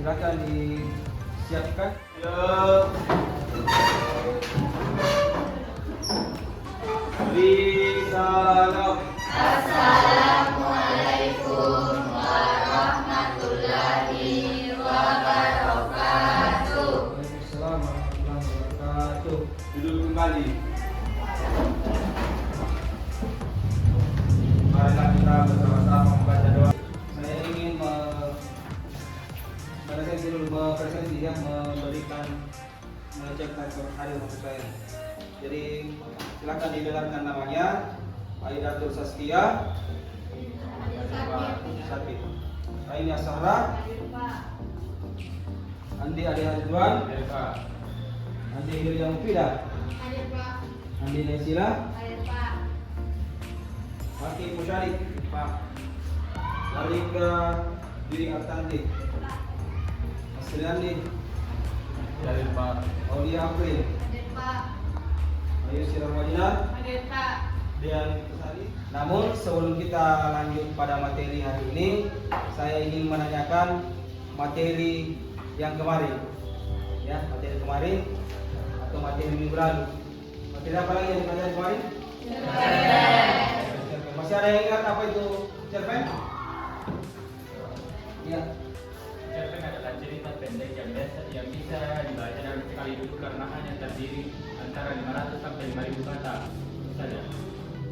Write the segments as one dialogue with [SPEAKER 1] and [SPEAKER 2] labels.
[SPEAKER 1] silakan disiapkan. Ya. Salam.
[SPEAKER 2] Assalamualaikum warahmatullahi wabarakatuh.
[SPEAKER 1] Waalaikumsalam warahmatullahi wabarakatuh. Duduk kembali. Marilah kita bersama-sama membaca doa. Saya ingin memberikan mengucapkan hari untuk saya. Jadi silakan didengarkan namanya. Aidatul Saskia Sakit, Aina Sahra, Andi Ade Hajuan, Andi Hirya Mufidah, Andi Nesila, Hakim Musyarik, Alika Diri Artanti, Asriandi, Aulia April, Ayu Sirah Wajina, dan Kesari. Namun sebelum kita lanjut pada materi hari ini, saya ingin menanyakan materi yang kemarin, ya, materi kemarin atau materi minggu lalu. Materi apa lagi yang dipelajari kemarin? Masih ada yang ingat apa itu cerpen? Ya.
[SPEAKER 3] Cerpen adalah cerita pendek yang bisa dibaca dalam sekali duduk karena hanya terdiri antara 500 sampai 5.000 kata saja.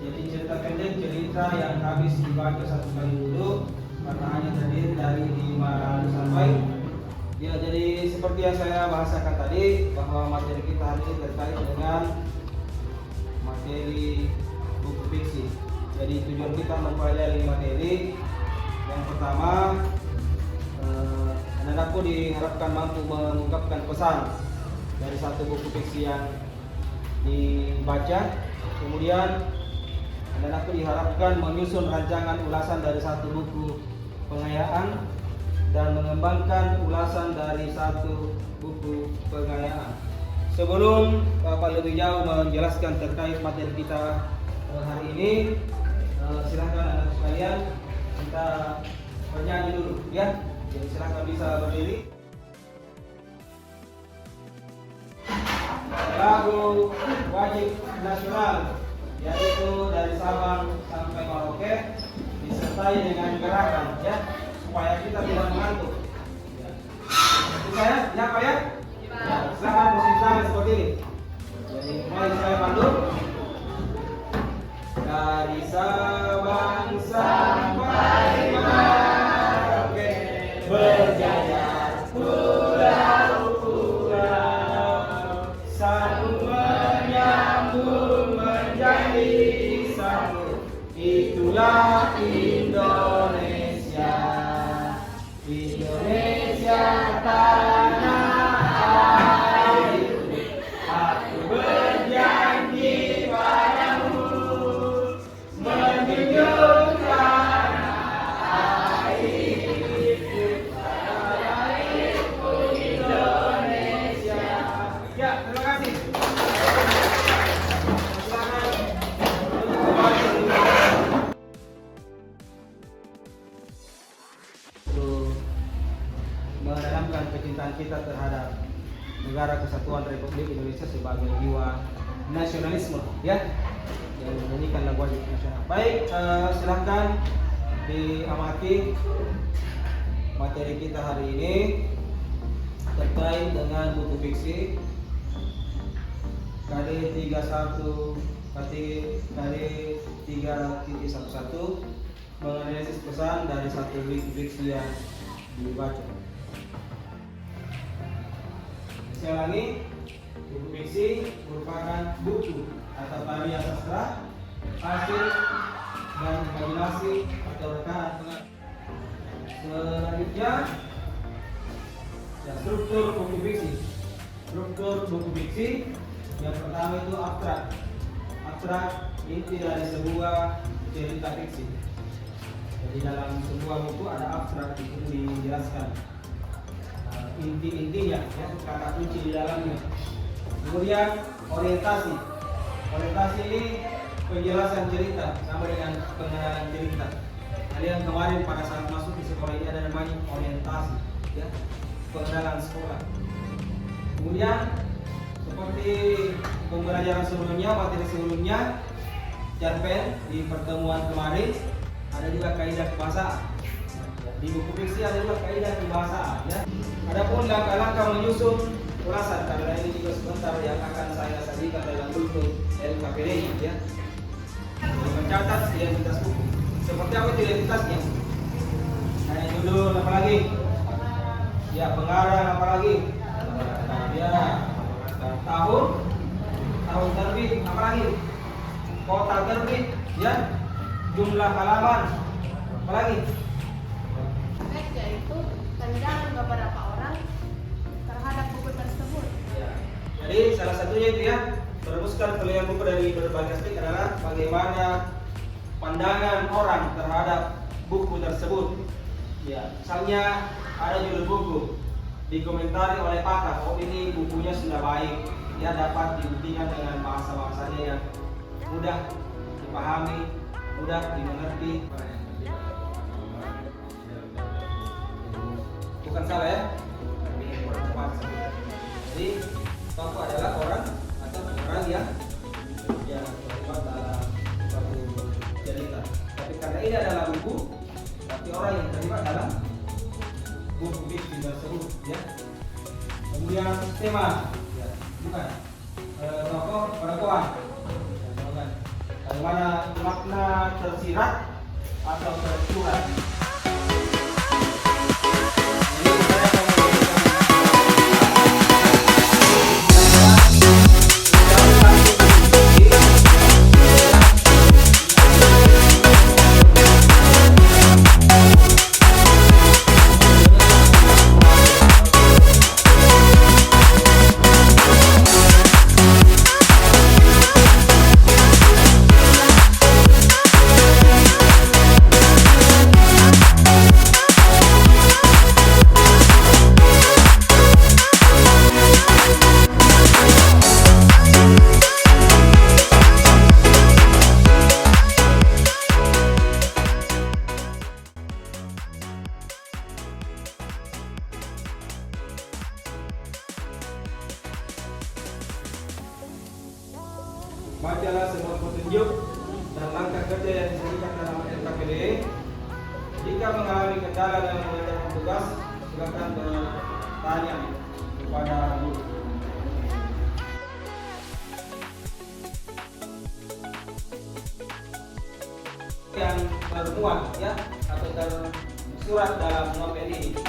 [SPEAKER 1] Jadi cerita pendek, cerita yang habis dibaca satu kali duduk karena hanya terdiri dari 500 sampai. Ya, jadi seperti yang saya bahasakan tadi, bahwa materi kita hari ini terkait dengan materi buku fiksi. Jadi tujuan kita mempelajari materi. Yang pertama, anak-anakku diharapkan mampu mengungkapkan pesan dari satu buku fiksi yang dibaca. Kemudian anak-anakku diharapkan menyusun rancangan ulasan dari satu buku pengayaan dan mengembangkan ulasan dari satu buku pengayaan. Sebelum Bapak lebih jauh menjelaskan terkait materi kita hari ini, silahkan anak sekalian kita bernyanyi dulu, ya. Jadi silahkan bisa berdiri. Lagu wajib nasional, yaitu dari Sabang sampai Merauke, disertai dengan gerakan, ya, supaya kita tidak mengantuk. Saya, siapa ya? Ya, silakan posisi tangan seperti ini. Jadi mulai saya pandu. Dari Sabang sampai Merauke, berjajar pulau-pulau, sambung menyambung menjadi satu. Itulah Indonesia, Indonesia tanah airku. Aku berjanji padamu menunjukkan airku Indonesia. Ya, terima kasih. Menanamkan kecintaan kita terhadap Negara Kesatuan Republik Indonesia sebagai jiwa nasionalisme, ya, yang menyanyikan lagu wajib nasional. Baik, silahkan diamati materi kita hari ini terkait dengan buku fiksi KD 31 KD 3.11 menganalisis pesan dari satu buku fiksi yang dibaca. Saya ulangi, buku fiksi merupakan buku atau karya sastra, hasil dan imajinasi atau rekaman pengalaman. Selanjutnya, ya, struktur buku fiksi. Struktur buku fiksi yang pertama itu abstrak. Abstrak inti dari sebuah cerita fiksi. Jadi dalam sebuah buku ada abstrak, di situ dijelaskan inti-intinya, ya, kata kunci di dalamnya. Kemudian orientasi. Orientasi ini penjelasan cerita sama dengan pengenalan cerita. Ada yang kemarin pada saat masuk di sekolah ini ada namanya orientasi, ya. pengenalan sekolah. Kemudian seperti pembelajaran sebelumnya, materi sebelumnya, cerpen di pertemuan kemarin ada juga kaidah kebahasaan. Di buku fiksi ada juga kaidah kebahasaan. Ya. Adapun langkah-langkah menyusun ulasan, karena ini juga sebentar yang akan saya sajikan dalam bentuk LKPD, ya. Mencatat identitas buku. Seperti apa itu identitasnya? Kayak judul apa lagi? Ya, pengarang apa lagi? Ya, tahun terbit apa lagi? Kota terbit, ya. Jumlah halaman apa lagi?
[SPEAKER 2] Yaitu pandangan beberapa orang terhadap buku tersebut.
[SPEAKER 1] Ya. Jadi salah satunya itu ya, merumuskan pilihan buku dari berbagai aspek adalah bagaimana pandangan orang terhadap buku tersebut. Ya, misalnya ada judul buku, dikomentari oleh pakar, oh ini bukunya sudah baik, dia dapat dibuktikan dengan bahasa-bahasanya yang mudah dipahami, mudah dimengerti. Bukan salah ya, tapi kurang tepat. Jadi tokoh adalah orang atau orang yang terlibat dalam suatu cerita. Tapi karena ini adalah buku, tapi orang yang terlibat dalam buku fiksi tersebut, ya. Kemudian tema, ya, bukan tokoh perempuan, ya, bukan. Bagaimana makna tersirat atau tersurat. Bacalah semua petunjuk dan langkah kerja yang disebutkan dalam LKPD. Jika mengalami kendala dalam mengerjakan tugas, silakan bertanya kepada guru. Yang termuat, ya, atau tersurat dalam novel ini.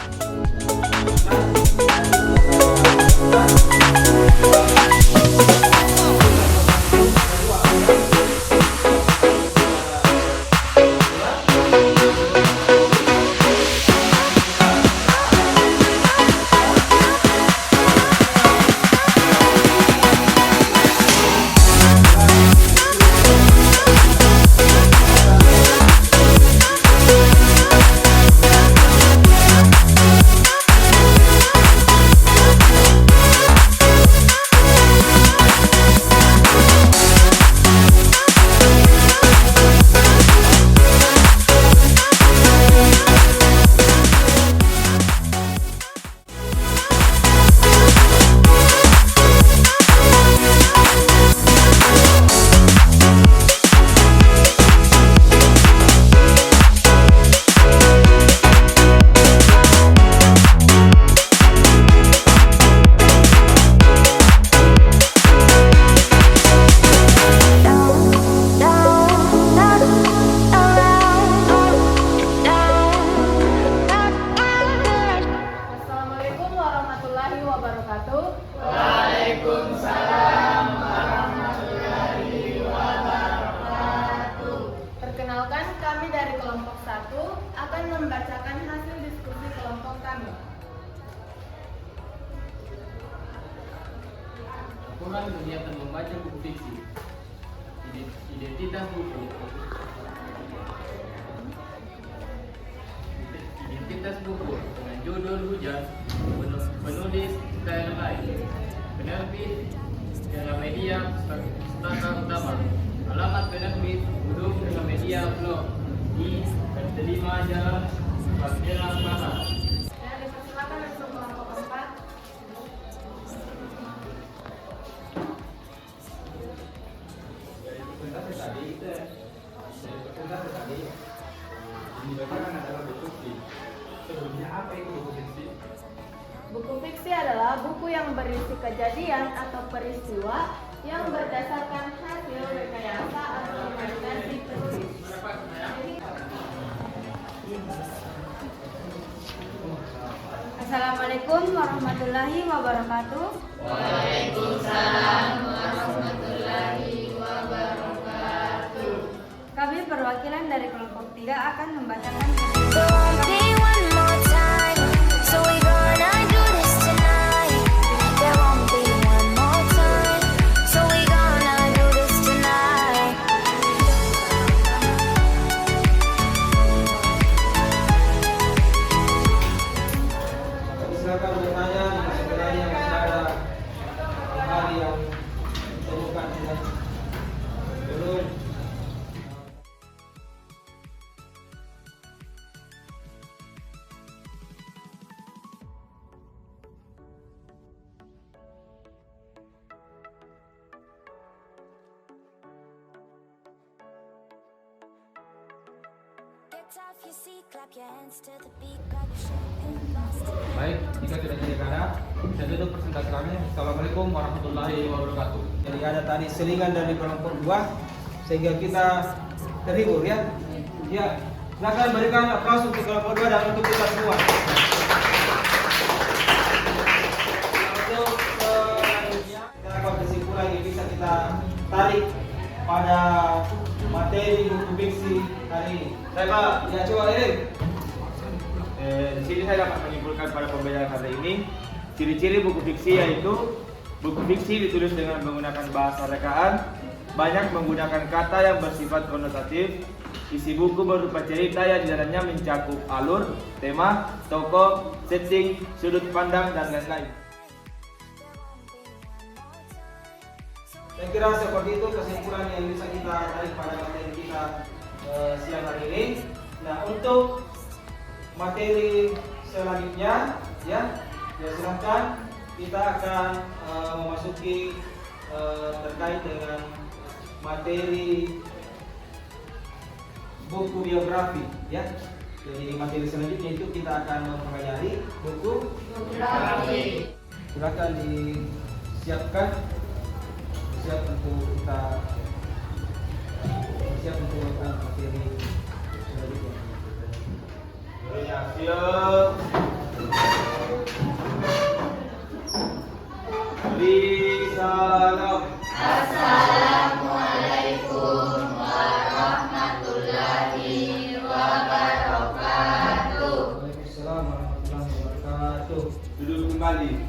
[SPEAKER 2] Assalamualaikum warahmatullahi wabarakatuh.
[SPEAKER 4] Waalaikumsalam warahmatullahi wabarakatuh.
[SPEAKER 2] Perkenalkan, kami dari kelompok 1 akan membacakan hasil diskusi kelompok kami.
[SPEAKER 3] Laporan kegiatan membaca buku fiksi. Identitas buku. Identitas buku dengan judul Hujan, penulis lain, penerbit Gramedia Pustaka Utama, alamat penerbit Gudung Gramedia Blok di RT 5 Jalan Bandera Selatan.
[SPEAKER 2] Dan dipersilakan untuk kelompok adalah buku yang berisi kejadian atau peristiwa yang berdasarkan hasil rekayasa atau imaginasi penulis.
[SPEAKER 5] Assalamualaikum warahmatullahi wabarakatuh.
[SPEAKER 4] Waalaikumsalam warahmatullahi wabarakatuh.
[SPEAKER 5] Kami perwakilan dari kelompok 3 akan membacakan
[SPEAKER 6] There won't be one more time, so we gonna do this tonight. There won't be one more time, so we gonna do this tonight.
[SPEAKER 1] Silakan bertanya jika sekiranya masih ada hal yang ditemukan ya. Belum.
[SPEAKER 6] Get off your seat, clap your hands to the beat, grab your champagne glass.
[SPEAKER 3] Baik, jika tidak jadi kada, saya tutup presentasi kami. Assalamualaikum warahmatullahi wabarakatuh.
[SPEAKER 1] Jadi ada tadi selingan dari kelompok 2 sehingga kita terhibur ya. Ya, silakan berikan aplaus untuk kelompok 2 dan untuk kita semua. Untuk selanjutnya kita akan kesimpulan yang bisa kita tarik pada materi buku fiksi hari ini.
[SPEAKER 7] Saya Pak,
[SPEAKER 1] Ya coba Erik.
[SPEAKER 7] di sini saya dapat menyimpulkan pada pembelajaran kali ini ciri-ciri buku fiksi yaitu buku fiksi ditulis dengan menggunakan bahasa rekaan, banyak menggunakan kata yang bersifat konotatif, isi buku berupa cerita yang di dalamnya mencakup alur, tema, tokoh, setting, sudut pandang dan lain-lain.
[SPEAKER 1] Saya kira seperti itu kesimpulan yang bisa kita tarik pada materi kita siang hari ini. Nah, untuk materi selanjutnya ya silakan kita akan memasuki terkait dengan materi buku biografi ya. Jadi materi selanjutnya itu kita akan mempelajari buku biografi. Silakan disiapkan siap untuk kita siap untuk materi selanjutnya.
[SPEAKER 7] Gurunya siap. Salam.
[SPEAKER 4] Assalamualaikum warahmatullahi wabarakatuh.
[SPEAKER 1] Waalaikumsalam warahmatullahi wabarakatuh.
[SPEAKER 7] Duduk kembali.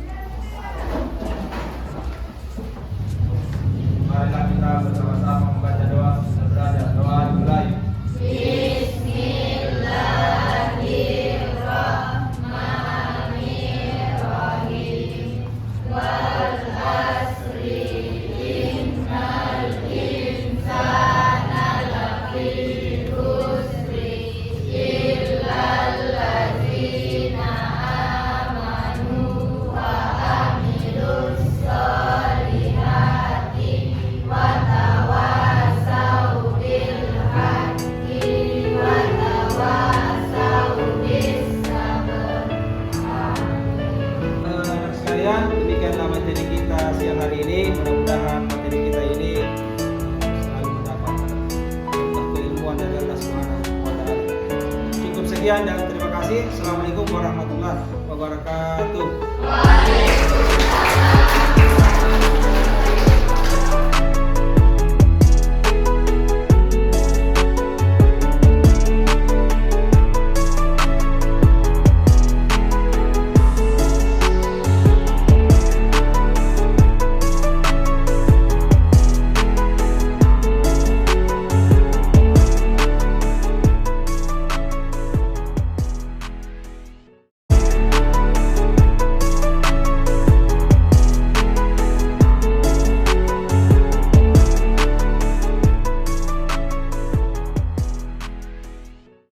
[SPEAKER 7] Marilah kita bersama-sama membaca doa dan berada doa dimulai.
[SPEAKER 4] Bismillahirrahmanirrahim. Wal asri innal insana lafi khusri illal ladzina amanu wa amilus solihati wa tawasau bil haqqi wa tawasau bis sabr.
[SPEAKER 1] Anak sekalian, demikianlah materi kita siang hari ini. Mudah-mudahan materi kita ini selalu mendapat berkah keilmuan dari Allah Subhanahu wa taala. Cukup sekian dan terima kasih. Assalamualaikum warahmatullahi wabarakatuh.